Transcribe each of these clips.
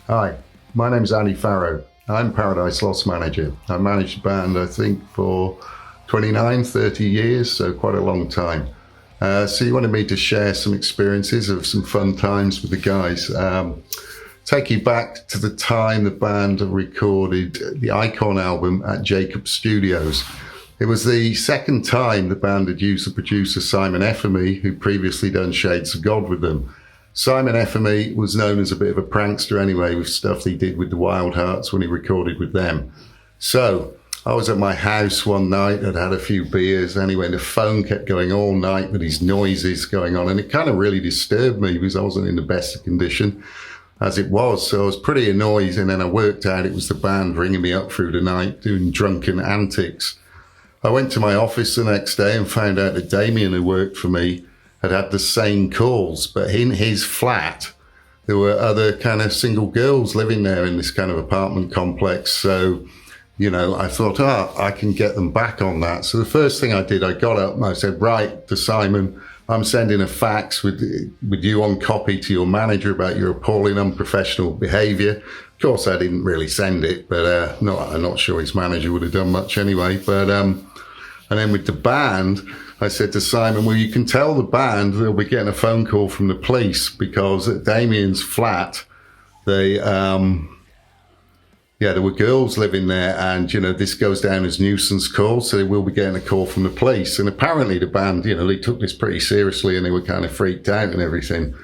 Hi, my name is Andy Farrow. I'm Paradise Lost manager. I managed the band, I think, for 29, 30 years, so quite a long time. So you wanted me to share some experiences of some fun times with the guys. Take you back to the time the band recorded the Icon album at Jacob Studios. It was the second time the band had used the producer Simon Effamy, who'd previously done Shades of God with them. Simon Effamy was known as a bit of a prankster anyway, with stuff he did with the Wild Hearts when he recorded with them. So I was at my house one night, I'd had a few beers anyway, and the phone kept going all night with these noises going on, and it kind of really disturbed me because I wasn't in the best of condition as it was, so I was pretty annoyed. And then I worked out it was the band ringing me up through the night doing drunken antics. I went to my office the next day and found out that Damien, who worked for me, had had the same calls, but in his flat there were other kind of single girls living there in this kind of apartment complex. So, you know, I thought, I can get them back on that. So the first thing I did, I got up and I said, right, to Simon, I'm sending a fax with you on copy to your manager about your appalling unprofessional behaviour. Of course, I didn't really send it, but I'm not sure his manager would have done much anyway. But and then with the band, I said to Simon, well, you can tell the band they'll be getting a phone call from the police because at Damien's flat, there were girls living there, and, you know, this goes down as nuisance calls, so they will be getting a call from the police. And apparently the band, you know, they took this pretty seriously and they were kind of freaked out and everything.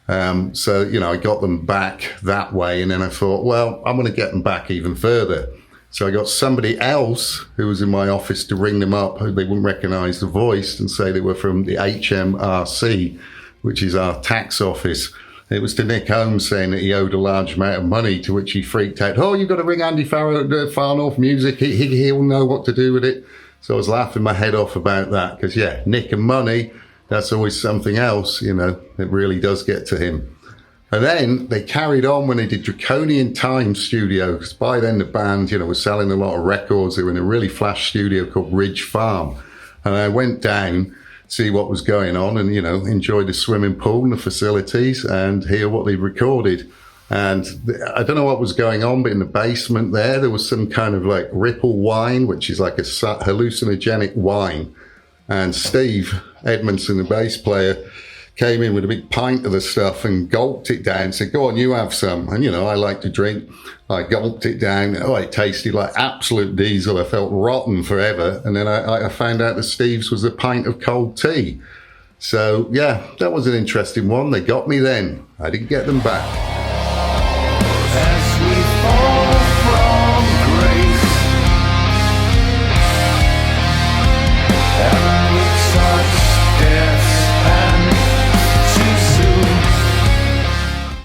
So, you know, I got them back that way, and then I thought, well, I'm going to get them back even further. So I got somebody else who was in my office to ring them up, who they wouldn't recognize the voice, and say they were from the HMRC, which is our tax office. It was to Nick Holmes saying that he owed a large amount of money, to which he freaked out. Oh, you've got to ring Andy Farrow at Far North Music. He'll know what to do with it. So I was laughing my head off about that because, yeah, Nick and money, that's always something else, you know. It really does get to him. And then they carried on when they did Draconian Time Studio, because by then the band, you know, was selling a lot of records. They were in a really flash studio called Ridge Farm. And I went down see what was going on and, you know, enjoy the swimming pool and the facilities and hear what they recorded. And I don't know what was going on, but in the basement there was some kind of like Ripple wine, which is like a hallucinogenic wine. And Steve Edmondson, the bass player, came in with a big pint of the stuff and gulped it down, said, go on, you have some. And, you know, I like to drink. I gulped it down. Oh, it tasted like absolute diesel. I felt rotten forever. And then I found out that Steve's was a pint of cold tea. So, yeah, that was an interesting one. They got me then. I didn't get them back.